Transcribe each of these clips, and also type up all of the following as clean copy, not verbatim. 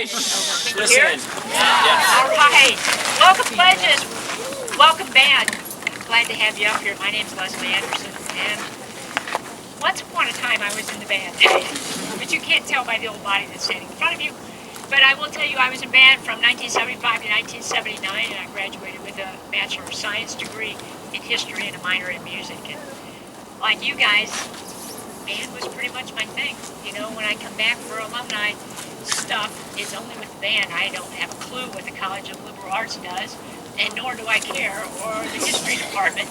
Can you Listen. hear? All right. Welcome, pledges. Welcome, band. Glad to have you up here. My name's Leslie Anderson, and once upon a time I was in the band. But you can't tell by the old body that's standing in front of you. But I will tell you I was in band from 1975 to 1979, and I graduated with a Bachelor of Science degree in history and a minor in music. And like you guys, band was pretty much my thing. You know, when I come back for alumni stuff, it's only with the band. I don't have a clue what the College of Liberal Arts does, and nor do I care, or the history department,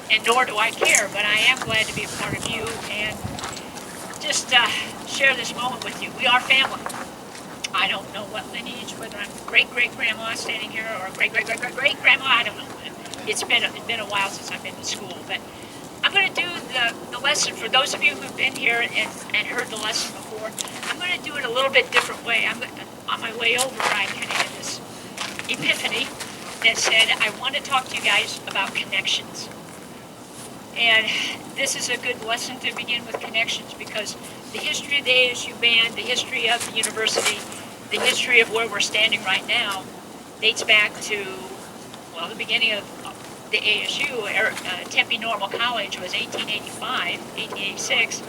and nor do I care, but I am glad to be a part of you and just share this moment with you. We are family. I don't know what lineage, whether I'm great-great-grandma standing here or great-great-great-great-grandma, I don't know. It's been a while since I've been to school, but I'm going to do the lesson for those of you who've been here and heard the lesson before. I'm going to do it a little bit different way. On my way over, I kind of had this epiphany that said, I want to talk to you guys about connections. And this is a good lesson to begin with connections, because the history of the ASU band, the history of the university, the history of where we're standing right now dates back to, well, the beginning of the ASU. Tempe Normal College was 1885, 1886.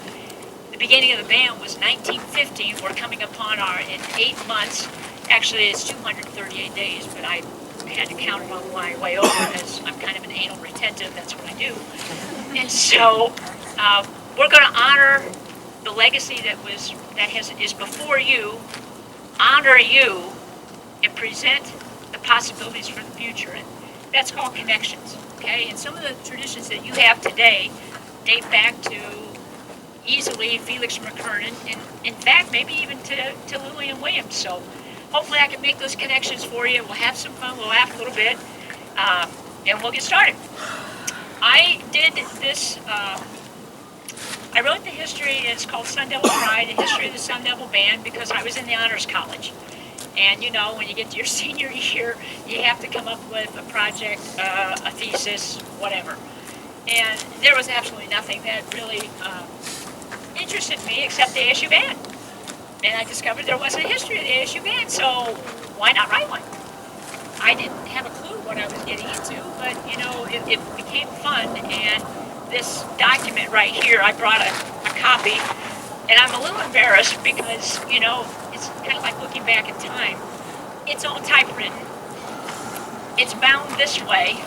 The beginning of the band was 1950. We're coming upon in 8 months. Actually, it's 238 days, but I had to count it on my way over because I'm kind of an anal retentive. That's what I do. And so we're going to honor the legacy is before you, honor you, and present the possibilities for the future. And that's called connections, okay? And some of the traditions that you have today date back to easily Felix McKernan, and in fact, maybe even to Lillian Williams. So hopefully I can make those connections for you. We'll have some fun, we'll laugh a little bit, and we'll get started. I did this, I wrote the history, it's called Sun Devil Pride, the history of the Sun Devil Band, because I was in the Honors College. And you know, when you get to your senior year, you have to come up with a project, a thesis, whatever. And there was absolutely nothing that really interested me except the ASU band. And I discovered there wasn't a history of the ASU band, so why not write one? I didn't have a clue what I was getting into, but you know, it became fun. And this document right here, I brought a copy, and I'm a little embarrassed because, you know, it's kind of like looking back in time. It's all typewritten. It's bound this way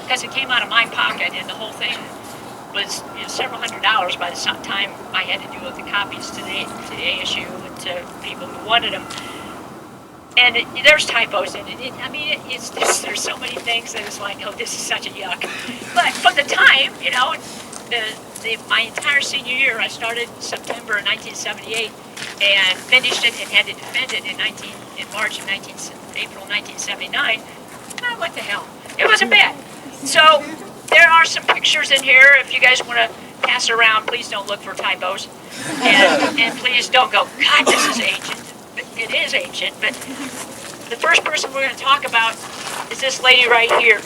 because it came out of my pocket, and the whole thing was, you know, several $100s by the time I had to do the copies to the ASU and to people who wanted them. And there's typos in it. It's just, there's so many things that it's like, oh, this is such a yuck. But for the time, you know, my entire senior year, I started September 1978 and finished it and had to defend it in April 1979. What the hell? It wasn't bad. So there are some pictures in here. If you guys want to pass around, please don't look for typos. And please don't go, God, this is ancient. It is ancient, but the first person we're going to talk about is this lady right here.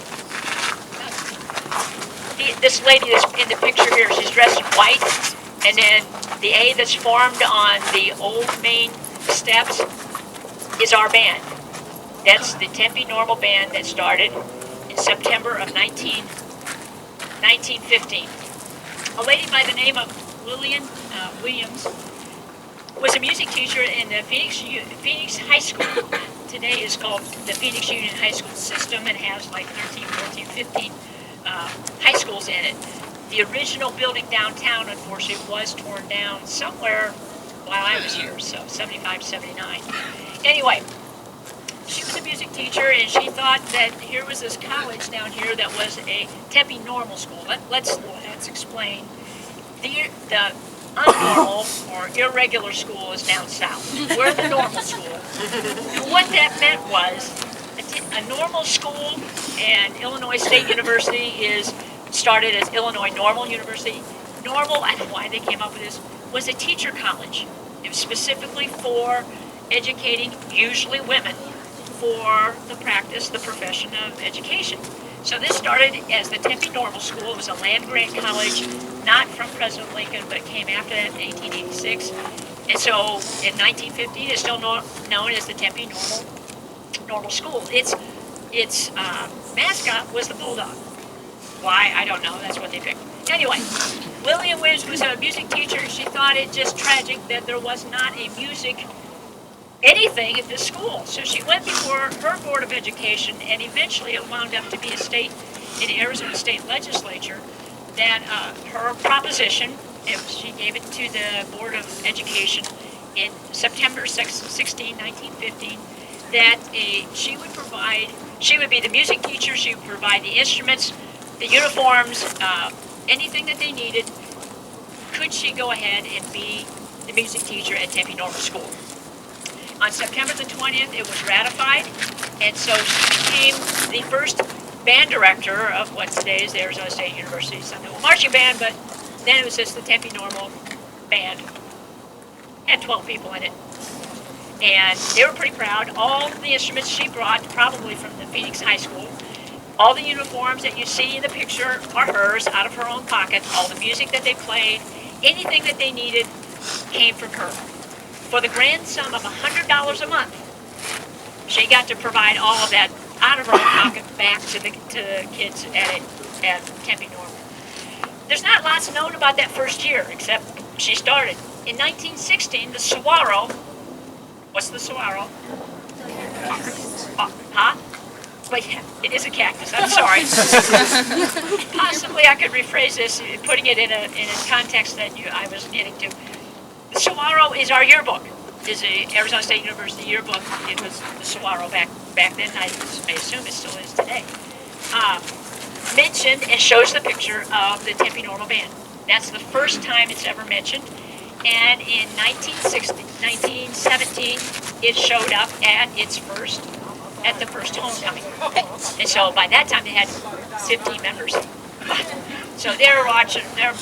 This lady that's in the picture here, she's dressed in white, and then the A that's formed on the old main steps is our band. That's the Tempe Normal Band that started in September of 1915. A lady by the name of Lillian Williams was a music teacher in the Phoenix High School. Today is called the Phoenix Union High School System and has like 13, 14, 15 high schools in it. The original building downtown, unfortunately, was torn down somewhere while I was here, so 75, 79. Anyway, she was a music teacher, and she thought that here was this college down here that was a Tempe Normal School. Let's explain. The unnormal or irregular school is down south. We're the normal school. And what that meant was a normal school, and Illinois State University started as Illinois Normal University. Normal, I don't know why they came up with this, was a teacher college. It was specifically for educating, usually women, for the profession of education. So this started as the Tempe Normal School. It was a land-grant college, not from President Lincoln, but came after that in 1886. And so in 1915, it's still known as the Tempe Normal School. Its mascot was the bulldog. Why? I don't know. That's what they picked. Anyway, Lillian Williams was a music teacher. She thought it just tragic that there was not a music anything at this school. So she went before her Board of Education, and eventually it wound up to be a state in the Arizona State Legislature that her proposition, she gave it to the Board of Education in September 16, 1915, that she would be the music teacher, she would provide the instruments, the uniforms, anything that they needed. Could she go ahead and be the music teacher at Tempe Normal School? On September the 20th, it was ratified, and so she became the first band director of what today is the Arizona State University Sunday School Marching Band, but then it was just the Tempe Normal Band. Had 12 people in it. And they were pretty proud. All the instruments she brought, probably from the Phoenix High School. All the uniforms that you see in the picture are hers, out of her own pocket. All the music that they played, anything that they needed came from her. For the grand sum of $100 a month, she got to provide all of that out of her own pocket back to the kids at Tempe Normal. There's not lots known about that first year, except she started. In 1916, the saguaro, what's the saguaro? Huh? But yeah, it is a cactus, I'm sorry. Possibly I could rephrase this, putting it in a context that I was getting to. The saguaro is our yearbook. Is the Arizona State University yearbook. It was the saguaro back then. I assume it still is today. Mentioned and shows the picture of the Tempe Normal Band. That's the first time it's ever mentioned. And in 1917, it showed up at the first homecoming. And so by that time they had 15 members. So they're watching, they're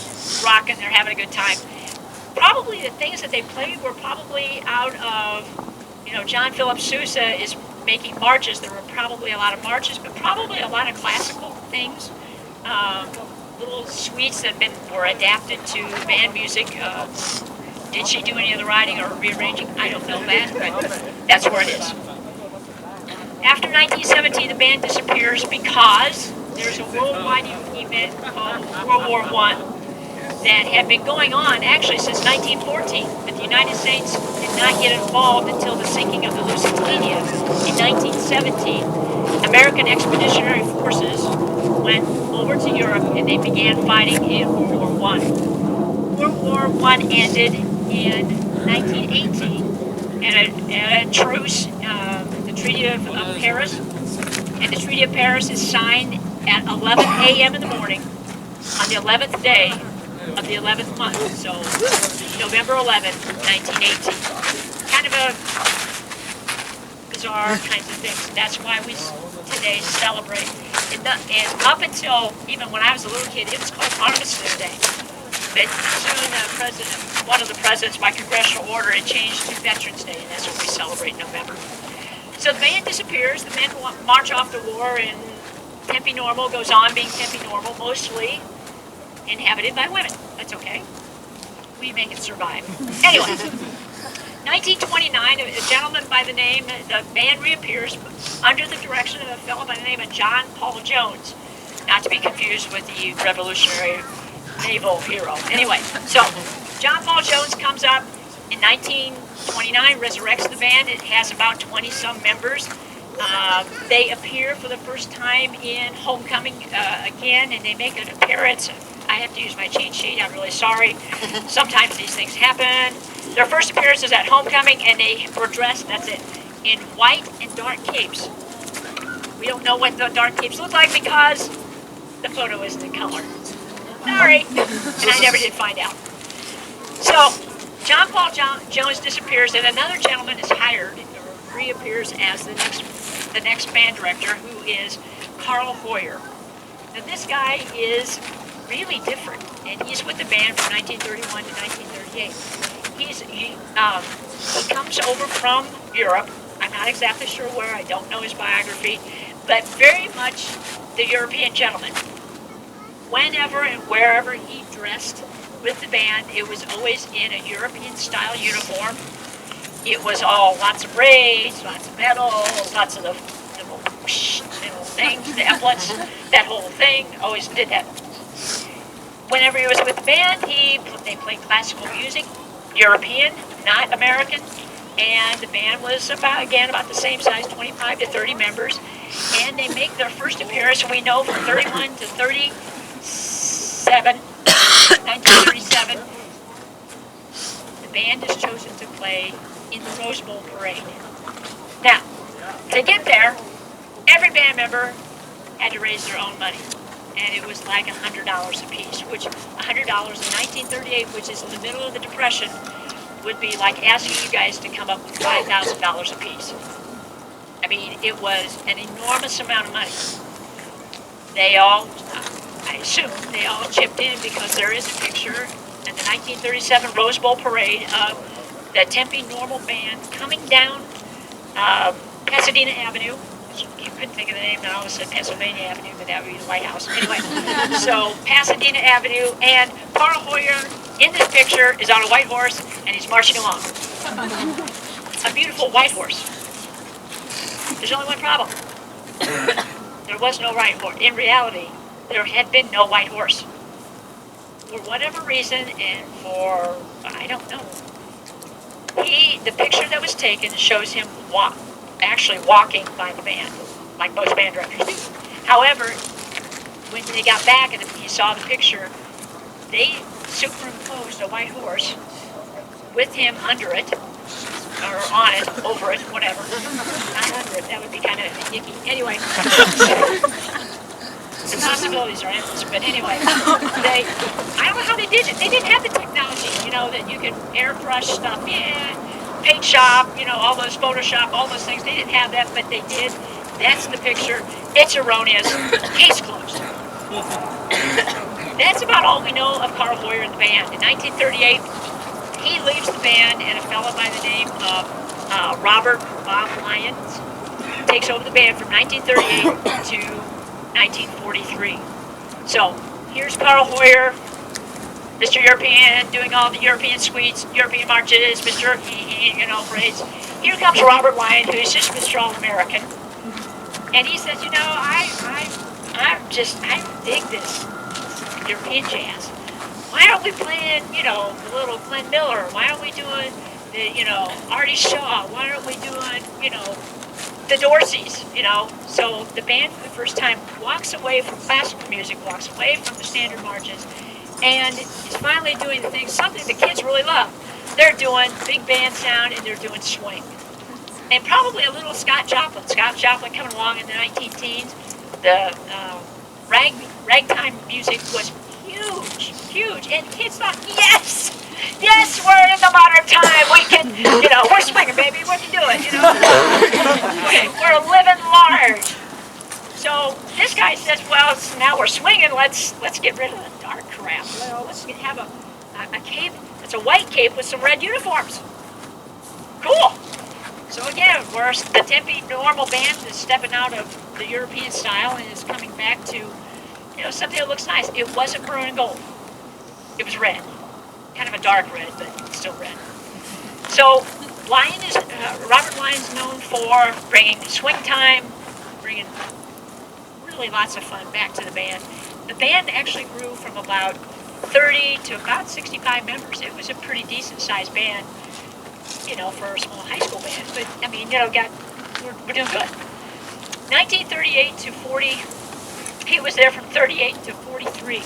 rocking, they're having a good time. Probably the things that they played were probably out of, John Philip Sousa is making marches. There were probably a lot of marches, but probably a lot of classical things. Little suites that were adapted to band music. Did she do any of the writing or rearranging? I don't know that, but that's where it is. After 1917, the band disappears because there's a worldwide event called World War I that had been going on actually since 1914, but the United States did not get involved until the sinking of the Lusitania in 1917. American Expeditionary Forces went over to Europe and they began fighting in World War I. World War I ended in 1918 at a truce, the Treaty of Paris, and the Treaty of Paris is signed at 11 a.m. in the morning on the 11th day of the 11th month, so November 11th, 1918. Kind of a bizarre kinds of things. That's why we today celebrate. And up until even when I was a little kid, it was called Armistice Day. But soon one of the presidents, by congressional order, it changed to Veterans Day, and that's what we celebrate in November. So the band disappears, the men march off to war, and Tempe Normal goes on being Tempe Normal, mostly inhabited by women. That's okay. We make it survive. Anyway, 1929, a gentleman by the name, the band reappears under the direction of a fellow by the name of John Paul Jones, not to be confused with the Revolutionary naval hero. Anyway, so John Paul Jones comes up in 1929, resurrects the band. It has about 20-some members. They appear for the first time in Homecoming again, and they make an appearance. I have to use my cheat sheet. I'm really sorry. Sometimes these things happen. Their first appearance is at Homecoming, and they were dressed, that's it, in white and dark capes. We don't know what the dark capes look like because the photo isn't in color. Sorry. And I never did find out. So, John Paul Jones disappears, and another gentleman is hired, or reappears as the next band director, who is Carl Hoyer. Now, this guy is really different, and he's with the band from 1931 to 1938. He comes over from Europe. I'm not exactly sure where. I don't know his biography, but very much the European gentleman. Whenever and wherever he dressed, with the band. It was always in a European-style uniform. It was all lots of braids, lots of medals, lots of the little things, the epaulets, that whole thing. Always did that. Whenever he was with the band, they played classical music, European, not American, and the band was about the same size, 25 to 30 members, and they make their first appearance, we know, from 31 to 37, 1937. The band is chosen to play in the Rose Bowl parade. Now, to get there, every band member had to raise their own money. And it was like $100 a piece, which $100 in 1938, which is in the middle of the Depression, would be like asking you guys to come up with $5,000 a piece. I mean, it was an enormous amount of money. They all, I assume, they all chipped in because there is a picture in the 1937 Rose Bowl parade of the Tempe Normal Band coming down Pasadena Avenue. You couldn't think of the name, and I always said Pennsylvania Avenue, but that would be the White House. Anyway, so Pasadena Avenue, and Carl Hoyer in this picture is on a white horse, and he's marching along. A beautiful white horse. There's only one problem. There was no white horse. In reality, there had been no white horse. For whatever reason, and for, I don't know, the picture that was taken shows him actually walking by the band, like most band directors do. However, when they got back and he saw the picture, they superimposed a white horse with him under it, or on it, over it, whatever. Not under it, that would be kind of icky. Anyway, the possibilities are endless, but anyway, I don't know how they did it. They didn't have the technology, that you can airbrush stuff in, paint shop, all those Photoshop, all those things. They didn't have that, but they did. That's the picture. It's erroneous. Case closed. That's about all we know of Carl Hoyer and the band. In 1938, he leaves the band, and a fellow by the name of Robert Bob Lyons takes over the band from 1938 to 1943. So here's Carl Hoyer, Mr. European, doing all the European suites, European marches, Mr. parades. Here comes Robert Lyon, who's just Mr. All-American. And he says, I dig this European jazz. Why aren't we playing, the little Glenn Miller? Why aren't we doing the, Artie Shaw? Why aren't we doing, the Dorseys, So the band for the first time walks away from classical music, walks away from the standard marches, and is finally doing the things, something the kids really love. They're doing big band sound, and they're doing swing. And probably a little Scott Joplin. Scott Joplin coming along in the 19-teens. The ragtime music was huge. And kids thought, yes, we're in the modern time. We can, we're swinging, baby. We can do it, We're living large. So this guy says, well, now we're swinging. Let's get rid of the dark crap. Well, let's have a cape. It's a white cape with some red uniforms. Cool. So again, the Tempe Normal Band is stepping out of the European style and is coming back to, something that looks nice. It wasn't maroon and gold. It was red. Kind of a dark red, but still red. So Robert Lyon's known for bringing swing time, bringing really lots of fun back to the band. The band actually grew from about 30 to about 65 members. It was a pretty decent sized band, for a small high school band. But we're doing good. 1938 to 40, he was there from 38 to 43.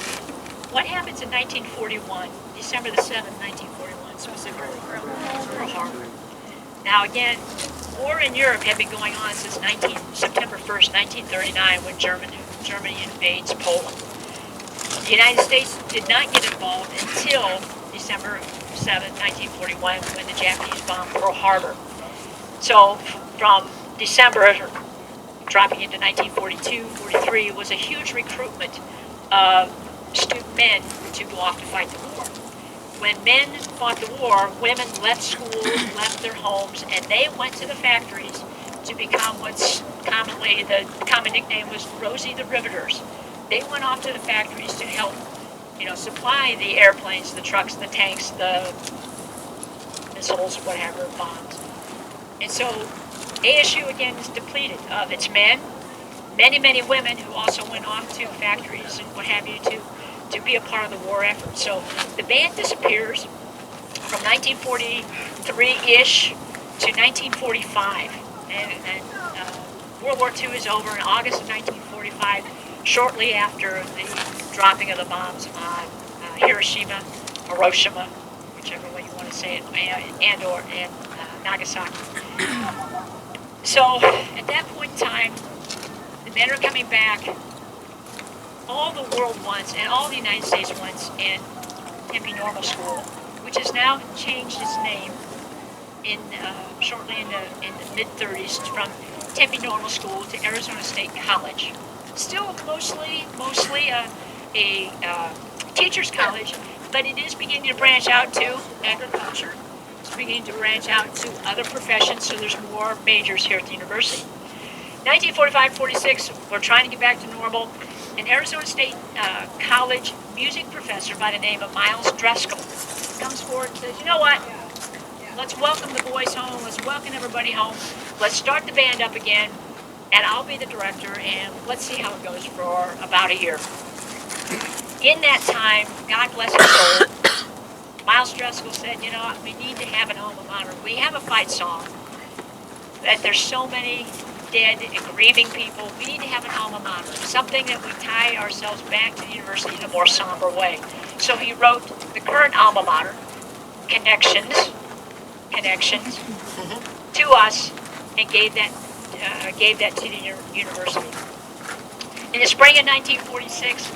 What happens in 1941? December the 7th, 1941, specifically, Pearl Harbor. Now again, war in Europe had been going on since September 1st, 1939, when Germany invades Poland. The United States did not get involved until December 7th, 1941, when the Japanese bombed Pearl Harbor. So from December, dropping into 1942, 43, was a huge recruitment of student men to go off to fight the war. When men fought the war, women left schools, left their homes, and they went to the factories to become what's the common nickname was Rosie the Riveters. They went off to the factories to help supply the airplanes, the trucks, the tanks, the missiles, whatever, bombs. And so ASU again is depleted of its men, many, many women who also went off to factories and what have you to be a part of the war effort. So the band disappears from 1943-ish to 1945. And World War II is over in August of 1945, shortly after the dropping of the bombs on Hiroshima, Hiroshima, whichever way you want to say it, and Nagasaki. So at that point in time, the men are coming back. All the world wants, and all the United States wants, in Tempe Normal School, which has now changed its name shortly in the mid-30s from Tempe Normal School to Arizona State College. Still mostly a teacher's college, but it is beginning to branch out to agriculture. It's beginning to branch out to other professions, so there's more majors here at the university. 1945-46, we're trying to get back to normal. An Arizona State College music professor by the name of Miles Driscoll comes forward and says, you know what? Let's welcome the boys home. Let's welcome everybody home. Let's start the band up again, and I'll be the director, and let's see how it goes for about a year. In that time, God bless his soul, Miles Driscoll said, you know what, we need to have an alma mater. We have a fight song that there's so many dead and grieving people. We need to have an alma mater, something that we tie ourselves back to the university in a more somber way. So he wrote the current alma mater, Connections, to us, and gave that to the university. In the spring of 1946,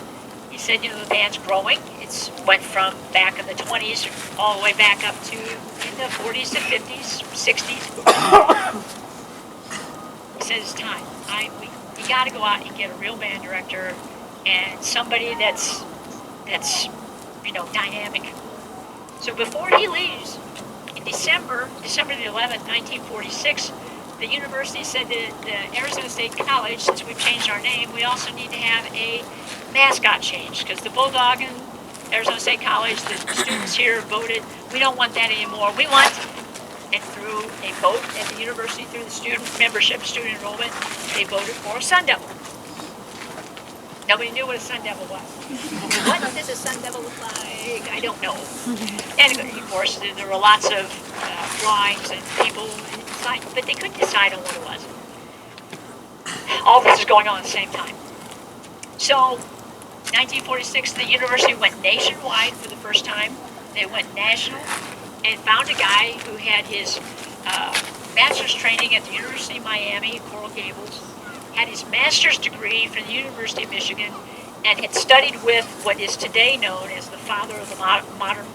he said, the band's growing. It's went from back in the 20s all the way back up to in the 40s to 50s, 60s. He said, it's time. You got to go out and get a real band director and somebody that's dynamic. So before he leaves, in December the 11th, 1946, the university said that the Arizona State College, since we've changed our name, we also need to have a mascot change, because the Bulldog and Arizona State College, the students here voted, we don't want that anymore. We want, and through a vote at the university, through the student membership, student enrollment, they voted for a Sun Devil. Nobody knew what a Sun Devil was. What does a Sun Devil look like? I don't know. And of course, there were lots of drawings and people, but they couldn't decide on what it was. All this is going on at the same time. So, 1946, the university went nationwide for the first time. They went national and found a guy who had his bachelor's training at the University of Miami, Coral Gables, had his master's degree from the University of Michigan, and had studied with what is today known as the father of the modern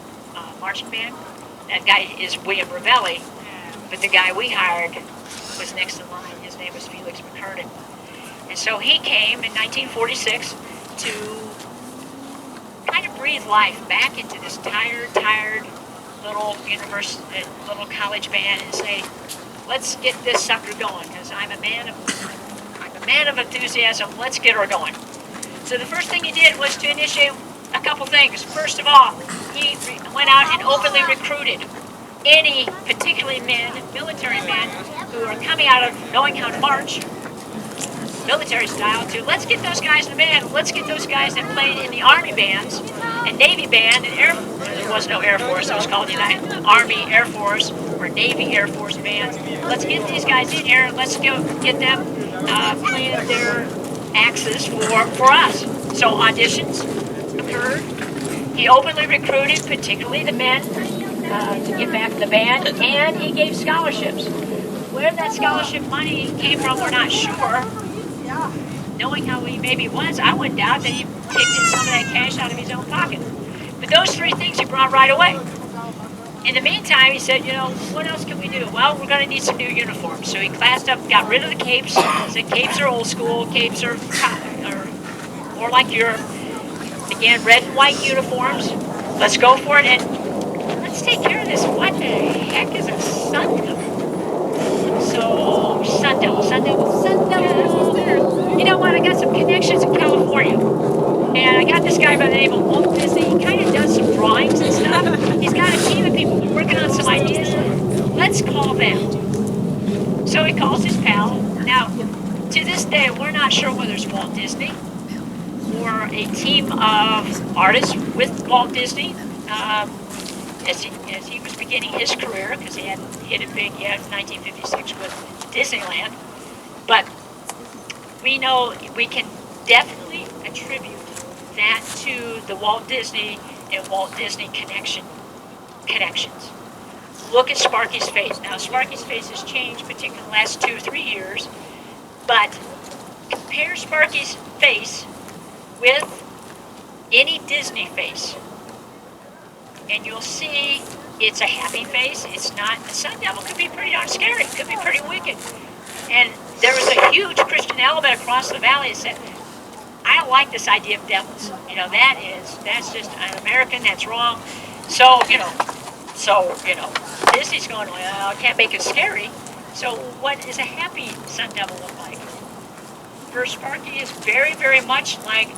marching band. That guy is William Ravelli, but the guy we hired was next in line. His name was Felix McKernan. And so he came in 1946 to kind of breathe life back into this tired little little college band and say, let's get this sucker going, because I'm a man of enthusiasm. Let's get her going. So the first thing he did was to initiate a couple things. First of all, he went out and openly recruited any, particularly military men, who are coming out of knowing how to march, military style, to let's get those guys in the band. Let's get those guys that played in the Army bands and Navy band and there was no Air Force. It was called the Army Air Force or Navy Air Force bands. Let's get these guys in here. Let's go get them playing their axes for us. So auditions occurred. He openly recruited, particularly the men, to get back in the band, and he gave scholarships. Where that scholarship money came from, we're not sure. Knowing how he maybe was, I wouldn't doubt that he picked in some of that cash out of his own pocket. But those three things he brought right away. In the meantime, he said, what else can we do? Well, we're going to need some new uniforms. So he classed up, got rid of the capes, said capes are old school, capes are more like Europe. Again, red and white uniforms. Let's go for it, and let's take care of this. What the heck is a Sun Devil? So, Sun Devil. You know what? I got some connections in California. And I got this guy by the name of Walt Disney. He kind of does some drawings and stuff. He's got a team of people working on some ideas. Let's call them. So he calls his pal. Now, to this day, we're not sure whether it's Walt Disney or a team of artists with Walt Disney. As he was beginning his career, because he hadn't hit it big yet in 1956 with Disneyland. But we know we can definitely attribute that to the Walt Disney and Walt Disney connections. Look at Sparky's face. Now, Sparky's face has changed, particularly in the last 2 or 3 years, but compare Sparky's face with any Disney face, and you'll see it's a happy face. It's not. The Sun Devil could be pretty darn scary. It could be pretty wicked. And there was a huge Christian element across the valley that said, I don't like this idea of devils. That's just un-American, that's wrong. So, Disney's going, well, I can't make it scary. So what does a happy Sun Devil look like? First, Sparky is very, very much like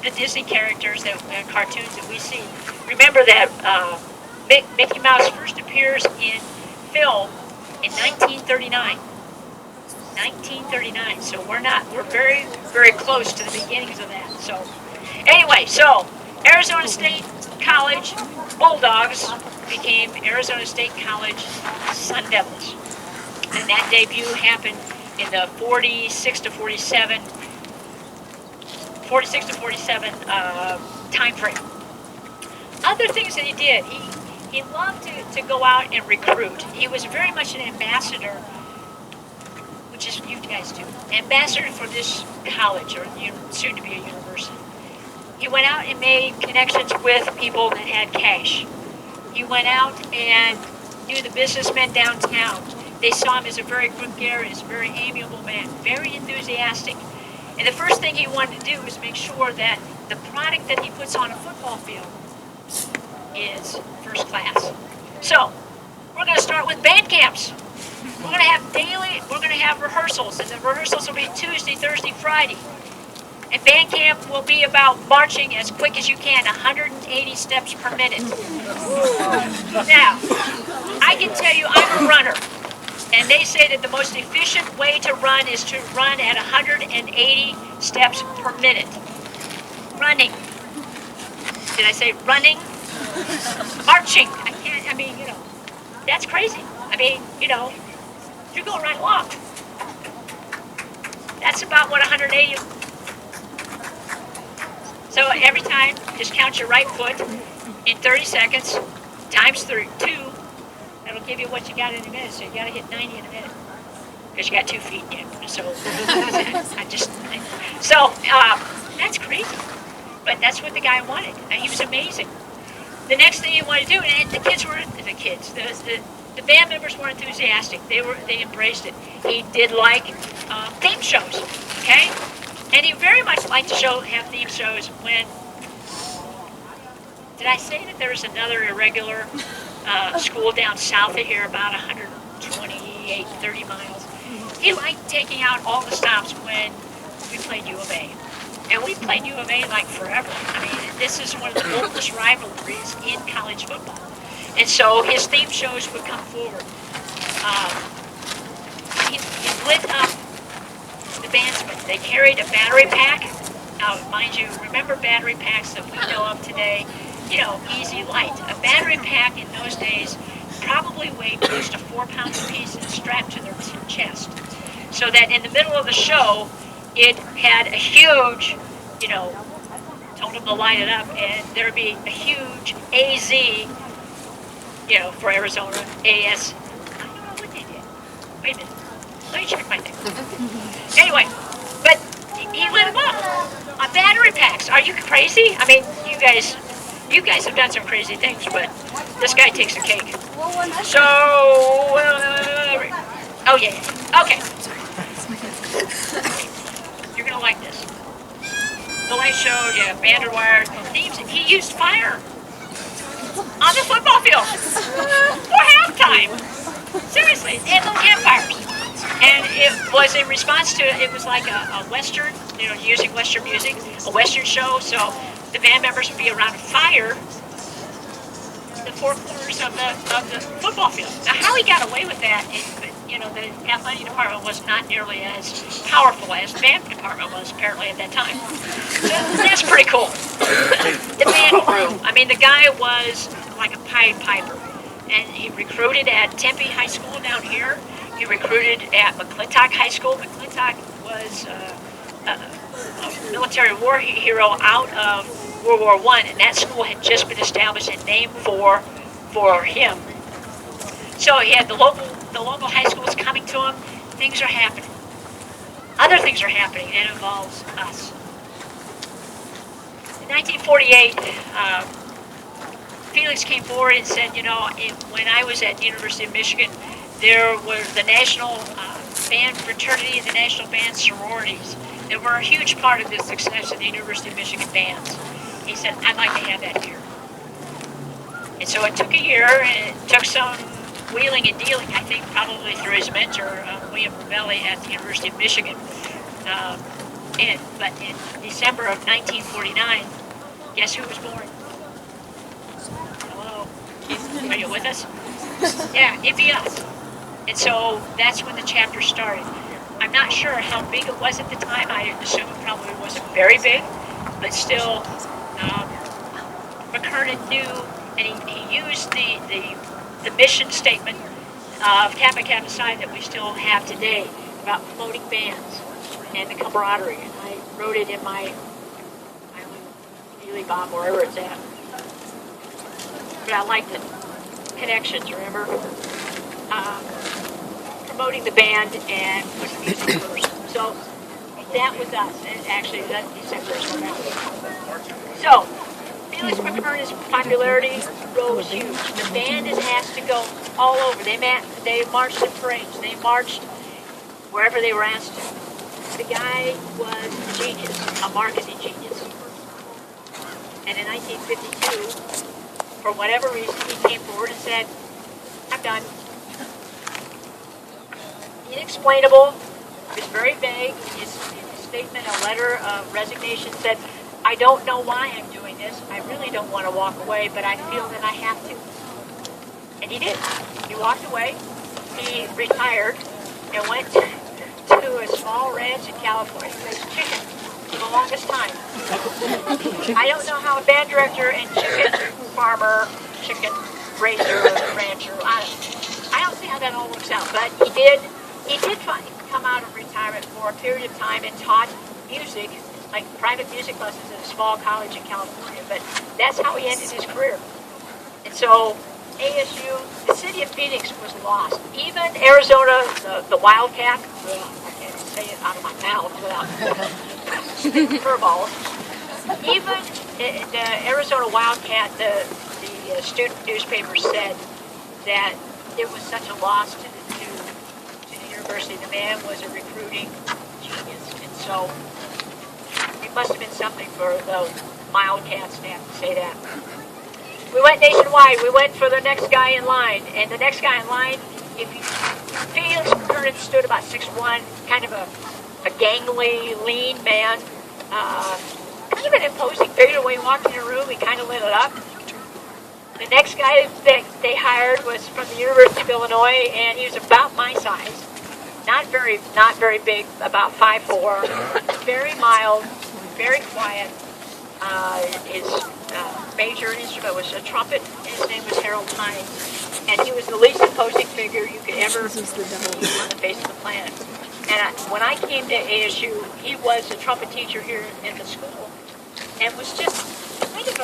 the Disney characters and cartoons that we see. Remember that Mickey Mouse first appears in film in 1939. 1939. So we're very, very close to the beginnings of that. So anyway, Arizona State College Bulldogs became Arizona State College Sun Devils. And that debut happened in the 46 to 47 time frame. Other things that he did, he loved to go out and recruit. He was very much an ambassador, which is you guys do, ambassador for this college, or soon to be a university. He went out and made connections with people that had cash. He went out and knew the businessmen downtown. They saw him as a very gregarious, very amiable man, very enthusiastic. And the first thing he wanted to do was make sure that the product that he puts on a football field is first class. So, we're going to start with band camps. We're going to have rehearsals, and the rehearsals will be Tuesday, Thursday, Friday. And band camp will be about marching as quick as you can, 180 steps per minute. Now, I can tell you I'm a runner. And they say that the most efficient way to run is to run at 180 steps per minute. Running. Did I say running? Marching. That's crazy. You're going right along. That's about what 180. So every time, just count your right foot in 30 seconds, times 2. That'll give you what you got in a minute. So you got to hit 90 in a minute because you got 2 feet in. So that's crazy. But that's what the guy wanted. And he was amazing. The next thing he wanted to do, and the band members were enthusiastic. They embraced it. He did like theme shows. Okay, and he very much liked to have theme shows when. Did I say that there was another irregular school down south of here, about 128, 30 miles? He liked taking out all the stops when we played U of A. And we played U of A like forever. This is one of the oldest rivalries in college football. And so his theme shows would come forward. He lit up the bandsmen. They carried a battery pack. Now, mind you, remember battery packs that we know of today? Easy light. A battery pack in those days probably weighed close to 4 pounds apiece and strapped to their chest. So that in the middle of the show, it had a huge, told them to light it up, and there'd be a huge AZ, for Arizona, AS. I don't know what they did. Wait a minute. Let me check my thing. Anyway, but he lit them up on battery packs. Are you crazy? You guys have done some crazy things, but this guy takes the cake. So, oh yeah, okay. You're gonna like this. The light showed, banded wire, themes. He used fire on the football field for halftime. Seriously, and little campfires. And it was in response to, it was like a Western, using Western music, a Western show. So the band members would be around a fire in the four corners of the football field. Now, how he got away with that, the athletic department was not nearly as powerful as the band department was apparently at that time. So that's pretty cool. The band grew. I mean, the guy was like a Pied Piper. And he recruited at Tempe High School down here. He recruited at McClintock High School. McClintock was a military war hero out of World War I, and that school had just been established and named for him. So he had the local high schools coming to him. Things are happening. Other things are happening, and it involves us. In 1948, Felix came forward and said, when I was at the University of Michigan, there were the national band fraternity and the national band sororities that were a huge part of the success of the University of Michigan bands. He said, I'd like to have that here. And so it took a year, and it took some wheeling and dealing, I think probably through his mentor, William Ravelli at the University of Michigan. But in December of 1949, guess who was born? Hello? Are you with us? Yeah, it'd be us. And so that's when the chapter started. I'm not sure how big it was at the time. I assume it probably wasn't very big, but still, McKernan knew, and he used the mission statement of Kappa Kappa Psi that we still have today about floating bands and the camaraderie. And I wrote it in my Neely Bomb, wherever it's at. But I like the connections, remember? Promoting the band and putting music first. So that was us, and actually that's December. So Felix McKernan's popularity rose huge. The band is asked to go all over. They marched in parades. They marched wherever they were asked to. The guy was a genius, a marketing genius. And in 1952, for whatever reason, he came forward and said, I'm done. Inexplainable. It was very vague. His statement, a letter of resignation, said, I don't know why I'm doing this. I really don't want to walk away, but I feel that I have to. And he did. He walked away. He retired and went to a small ranch in California. He raised chicken for the longest time. I don't know how a band director and chicken farmer, chicken raiser, rancher, I don't see how that all works out. But he did come out of retirement for a period of time and taught music, like private music lessons at a small college in California. But that's how he ended his career. And so ASU, the city of Phoenix was lost. Even Arizona, the Wildcat, I can't say it out of my mouth without spitting curveballs. Even the Arizona Wildcat, the student newspaper said that it was such a loss to the university. The man was a recruiting genius, and so it must have been something for the Wildcats to have to say that. We went nationwide. We went for the next guy in line, and the next guy in line, Felix McKernan stood about 6'1", kind of a gangly, lean man, kind of an imposing figure. When he walked in a room, he kind of lit it up. The next guy that they hired was from the University of Illinois, and he was about my size. Not very big, about 5'4", very mild, very quiet. His major instrument was a trumpet, and his name was Harold Hines. And he was the least imposing figure you could ever see on the face of the planet. And when I came to ASU, he was a trumpet teacher here in the school, and was just kind of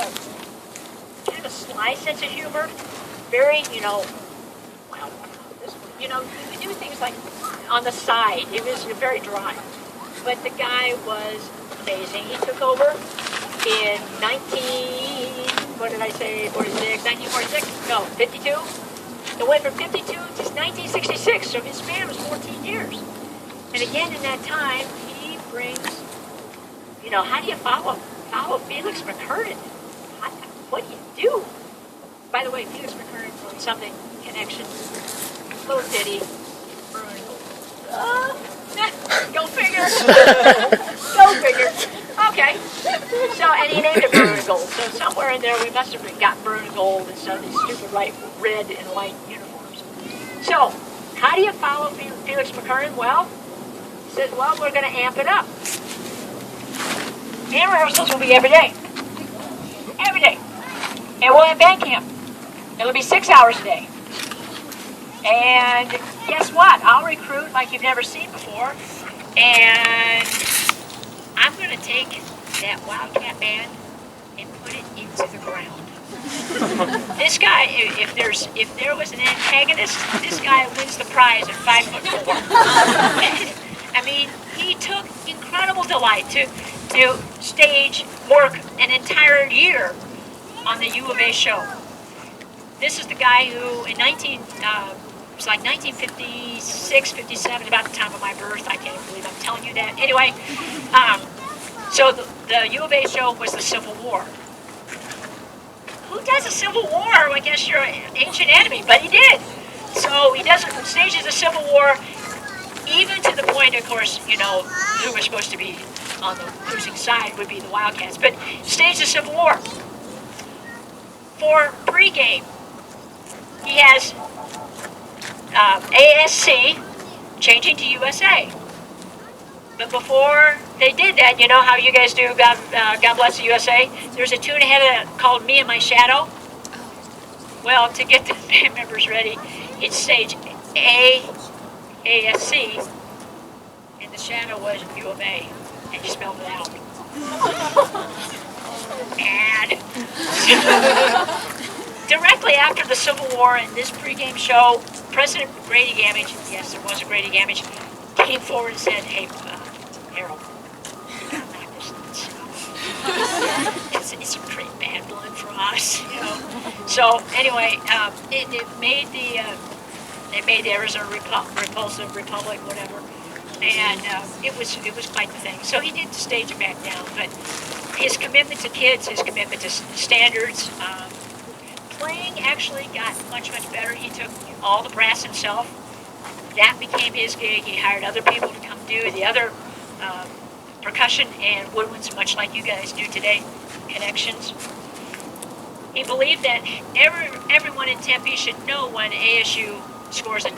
a sly sense of humor. Very, he would do things like on the side. It was very dry. But the guy was amazing. He took over in 1946? No, 52? It went from 52 to 1966, so his span was 14 years. And again, in that time, he brings, how do you follow Felix McKernan? What do you do? By the way, Felix McKernan wrote something, Connection, little ditty, Go figure. Okay. So, and he named it Maroon and Gold. So somewhere in there we must have got Maroon and Gold instead of these stupid red and white uniforms. So, how do you follow Felix McCartan? Well, he says, well, we're going to amp it up. Band rehearsals will be every day. Every day. And we'll have band camp. It'll be 6 hours a day. And guess what? I'll recruit like you've never seen before. And I'm going to take that Wildcat band and put it into the ground. This guy, if there was an antagonist, this guy wins the prize at 5'4". I mean, he took incredible delight to stage work an entire year on the U of A show. This is the guy who in 1956, 57, about the time of my birth. I can't believe I'm telling you that. Anyway, so the U of A show was the Civil War. Who does a Civil War against your ancient enemy? But he did. So he stages the Civil War, even to the point, of course, you know, who was supposed to be on the losing side would be the Wildcats. But staged the Civil War. For pregame, he has ASC changing to USA. But before they did that, you know how you guys do God Bless the USA? There's a tune ahead of that called Me and My Shadow. Well, to get the band members ready, it's stage ASC, and the shadow was U of A, and you spelled it out. And directly after the Civil War and this pregame show, President Grady Gamage, yes, there was a Grady Gamage, came forward and said, hey, Harold, you gotta knock this nuts. It's a great bad blood for us, you know. So anyway, it made the Arizona Repulsive Republic, whatever, and it was quite the thing. So he did stage it back down, but his commitment to kids, his commitment to standards, playing actually got much better. He took all the brass himself. That became his gig. He hired other people to come do the other percussion and woodwinds, much like you guys do today, connections. He believed that everyone in Tempe should know when ASU scores a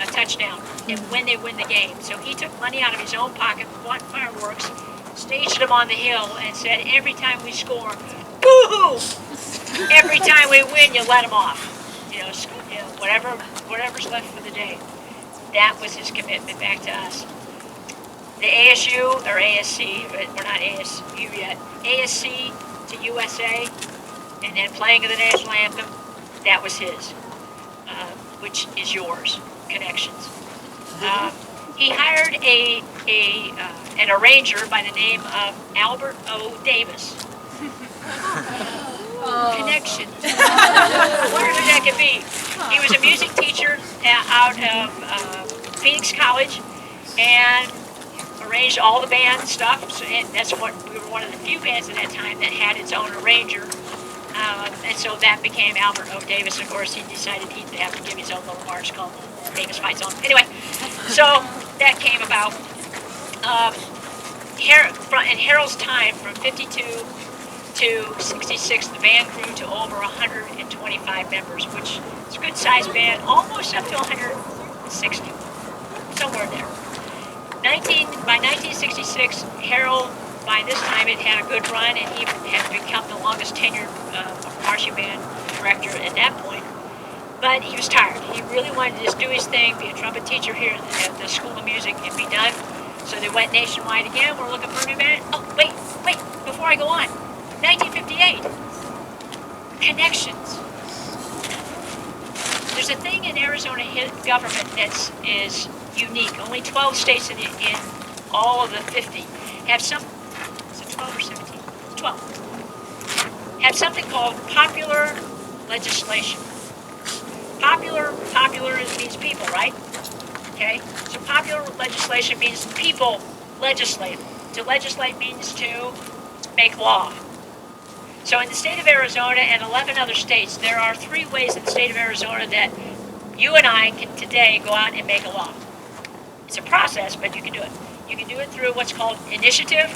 touchdown and when they win the game. So he took money out of his own pocket, bought fireworks, staged them on the hill, and said, every time we score, boo-hoo! Every time we win, you let them off. You know, whatever's left for the day. That was his commitment back to us. The ASU, or ASC, but we're not ASU yet, ASC to USA, and then playing of the national anthem, that was his, which is yours, connections. He hired an arranger by the name of Albert O. Davis. Connections. I wonder who that could be. He was a music teacher out of Phoenix College and arranged all the band stuff. So, and that's what we were one of the few bands at that time that had its own arranger. And so that became Albert O. Davis. Of course, he decided he'd have to give his own little march called Davis Fight Song. Anyway, so that came about. In Harold's time, from 52 to 66, the band grew to over 125 members, which is a good-sized band, almost up to 160, somewhere there. By 1966, Harold, by this time, had had a good run, and he had become the longest-tenured marching band director at that point. But he was tired. He really wanted to just do his thing, be a trumpet teacher here at the School of Music, and be done. So they went nationwide again. We're looking for a new band. Oh, wait, before I go on. 1958, connections. There's a thing in Arizona government that is unique. Only 12 states in all of the 50 have some, is it 12 or 17? 12. Have something called popular legislation. Popular means people, right? Okay? So popular legislation means people legislate. To legislate means to make law. So in the state of Arizona and 11 other states, there are 3 ways in the state of Arizona that you and I can today go out and make a law. It's a process, but you can do it. You can do it through what's called initiative,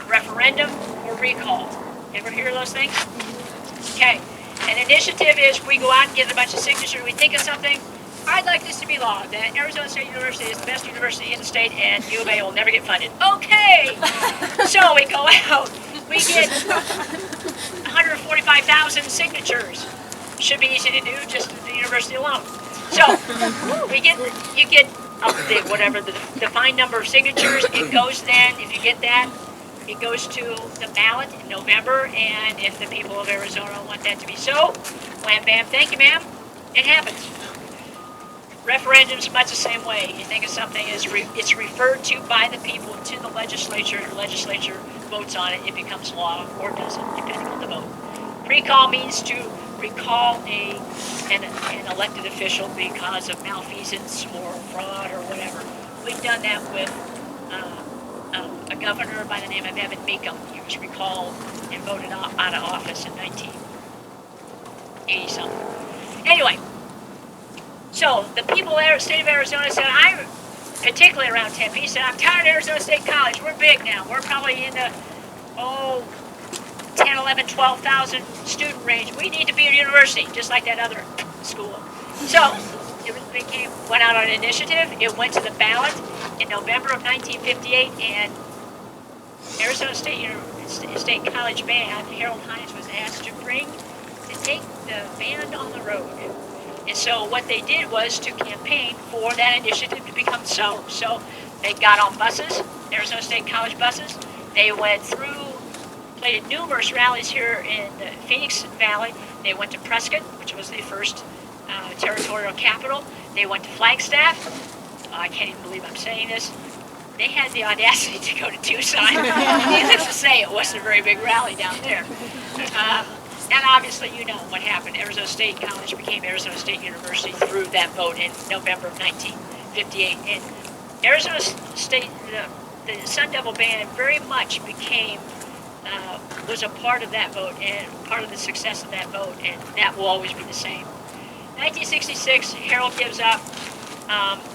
referendum, or recall. Ever hear of those things? Okay. An initiative is we go out and get a bunch of signatures. We think of something. I'd like this to be law, that Arizona State University is the best university in the state and U of A will never get funded. Okay! So we go out. We get 145,000 signatures. Should be easy to do just at the university alone. So you get whatever the defined number of signatures. It goes then, if you get that, it goes to the ballot in November, and if the people of Arizona want that to be so, wham bam, thank you ma'am, it happens. Referendums much the same way. You think of something as it's referred to by the people to the legislature votes on it, it becomes law or doesn't, depending on the vote. Recall means to recall an elected official because of malfeasance or fraud or whatever. We've done that with a governor by the name of Evan Meekum. He was recalled and voted out of office in 1980 something. Anyway, so the people of the state of Arizona said, particularly around Tempe, said, I'm tired of Arizona State College. We're big now. We're probably in the 10, 11, 12,000 student range. We need to be a university, just like that other school. So it went out on an initiative. It went to the ballot in November of 1958, and Arizona State College band, Harold Hines was asked to take the band on the road. And so what they did was to campaign for that initiative to become so. So they got on buses, Arizona State College buses. They went through, played at numerous rallies here in the Phoenix Valley. They went to Prescott, which was the first territorial capital. They went to Flagstaff. I can't even believe I'm saying this. They had the audacity to go to Tucson. Needless to say, it wasn't a very big rally down there. And obviously, you know what happened. Arizona State College became Arizona State University through that vote in November of 1958. And Arizona State, the Sun Devil Band very much was a part of that vote and part of the success of that vote, and that will always be the same. 1966, Harold gives up.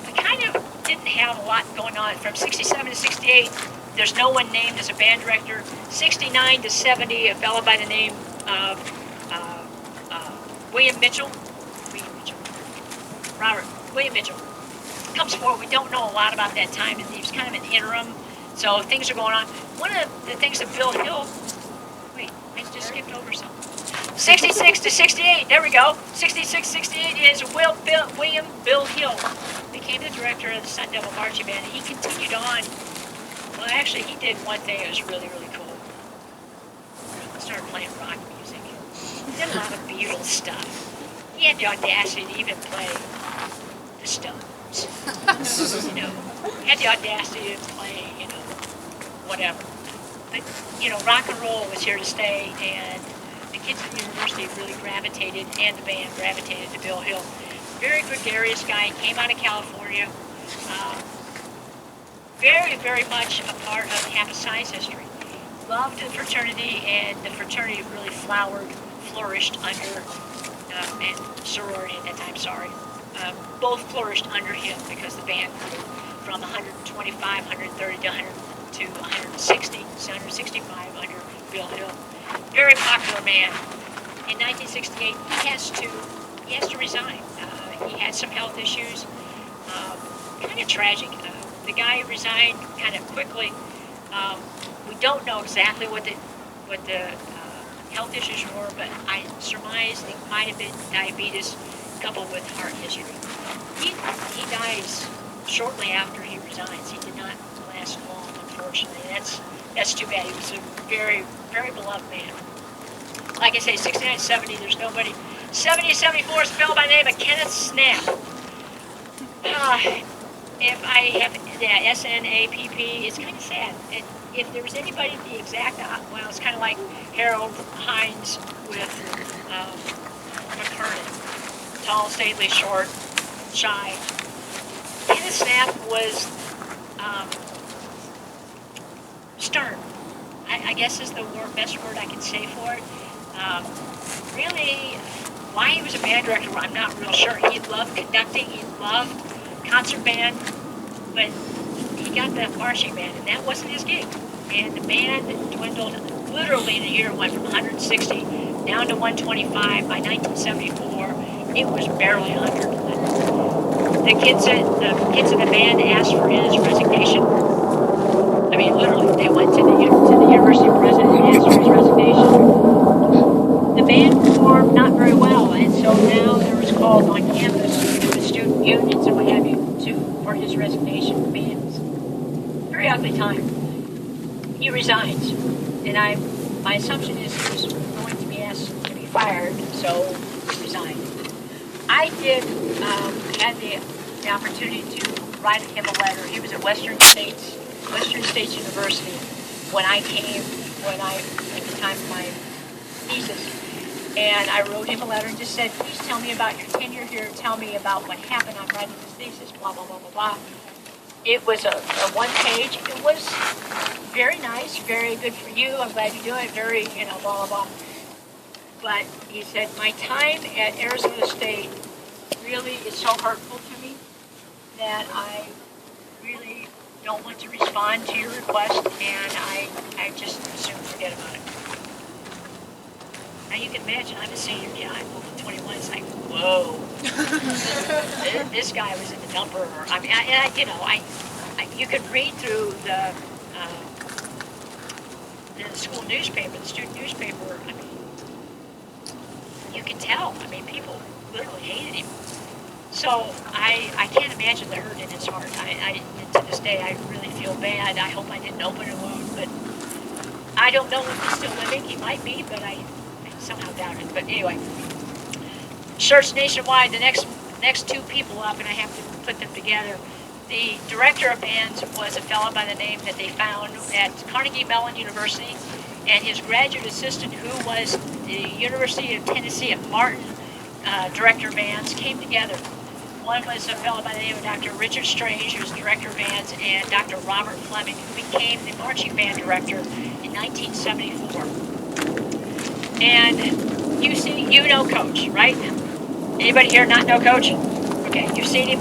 We kind of didn't have a lot going on. From 67 to 68, there's no one named as a band director. 69 to 70, a fellow by the name of William Mitchell comes forward. We don't know a lot about that time, and he was kind of an interim, so things are going on. One of the things that Bill Hill, I just skipped over something. 66 to 68, there we go. 66, 68 is William Bill Hill became the director of the Sun Devil Marching Band, and he continued on. Well, actually, he did one thing that was really, really cool. He started playing rock music. He did a lot of Beatles stuff. He had the audacity to even play the Stones. He had the audacity to play, whatever. But, rock and roll was here to stay, and the kids at the university really gravitated, and the band gravitated to Bill Hill. Very gregarious guy, came out of California. Very, very much a part of Kappa Psi's history. Loved the fraternity, and the fraternity really flourished under, and sorority at that time, both flourished under him because the band grew from 125, 130 to 160, 165 under Bill Hill. Very popular man. In 1968, he has to resign. He had some health issues, kind of tragic. The guy resigned kind of quickly. We don't know exactly what the health issues were, but I surmise it might have been diabetes coupled with heart history. He dies shortly after he resigns. He did not last long, unfortunately. That's too bad. He was a very, very beloved man. Like I say, 69, 70, there's nobody. 70 to 74 is a fellow by the name of Kenneth Snapp. If I have that S-N-A-P-P, it's kind of sad. If there was anybody the exact, it's kind of like Harold Hines with McKernan. Tall, stately, short, shy. Kenneth Snapp was stern. I guess is the best word I can say for it. Really, why he was a band director, I'm not real sure. He loved conducting. He loved concert band, but got the marching band, and that wasn't his gig. And the band dwindled. Literally, in a year went from 160 down to 125. By 1974, it was barely 100. The kids in the band asked for his resignation. I mean, literally, they went to the university president and asked for his resignation. The band performed not very well, and so now there was calls on campus to the student unions and what have you for his resignation. The band's very ugly time. He resigns, and my assumption is he was going to be asked to be fired, so he resigned. I had the opportunity to write him a letter. He was at Western States University at the time of my thesis. And I wrote him a letter and just said, please tell me about your tenure here. Tell me about what happened. I'm writing this thesis, blah, blah, blah, blah, blah. It was a one page. It was very nice, very good for you. I'm glad you do it. Very, blah, blah, blah. But he said, my time at Arizona State really is so hurtful to me that I really don't want to respond to your request, and I just assume forget about it. Now you can imagine, I'm a senior, I'm over 21, it's like, whoa. This guy was in the dumper. I mean, you could read through the school newspaper, the student newspaper, I mean, you can tell. I mean, people literally hated him. So I can't imagine the hurt in his heart. To this day, I really feel bad. I hope I didn't open a wound, but I don't know if he's still living. He might be, but I somehow doubt it. But anyway, search nationwide. The next two people up, and I have to put them together. The director of bands was a fellow by the name that they found at Carnegie Mellon University, and his graduate assistant, who was the University of Tennessee at Martin director of bands, came together. One was a fellow by the name of Dr. Richard Strange, who was director of bands, and Dr. Robert Fleming, who became the marching band director in 1974. And you know Coach, right? Anybody here not know Coach? Okay, you've seen him.